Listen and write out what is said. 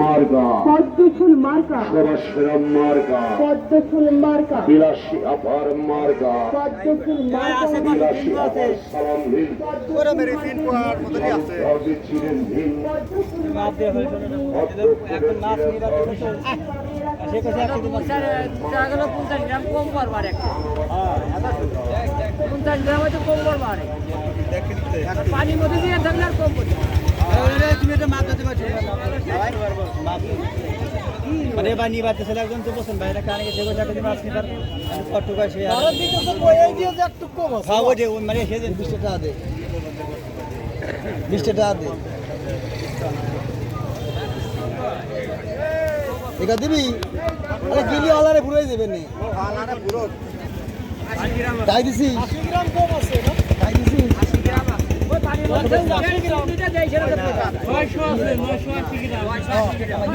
মার্কা পদ্মফুল মার্কা পরশুরাম মার্কা পদ্মফুল মার্কা বিলাসী আপার মার্কা পদ্মফুল মার্কা বিলাসী আপার সালাম ভিন ওরা মেরে তিন পোয়ার মতনই আছে রবি ছিলেন ভিন মাপ দিয়ে হয়েছিল না এখন মাছ নিয়ে রাখতে সে কাছে একটা দিন গেল 50 গ্রাম কম করবার একটা 50 গ্রাম হয়তো কম করবার পানির মধ্যে দিয়ে থাকলে আর কম করতে তুমি এটা মাপ দিতে পারছো মানে এবার নিয়ে বাড়তেছে একজন তো বসেন ভাই কানে গেছে ওই টাকা দিয়ে মাছ নিবার কটুকা সে আর দিকে তো বই দিয়ে যে একটু কম আছে খাওয়া যে মানে সে 20 টাকা দে 20 টাকা দে এটা দিবি আরে গিলি আলারে ঘুরাই দেবেন নি আলারে পুরো তাই দিছি 80 গ্রাম কম আছে না তাই দিছি ওই পানির মধ্যে 80 গ্রাম দিতে দেয় সেটা 980 গ্রাম 980 গ্রাম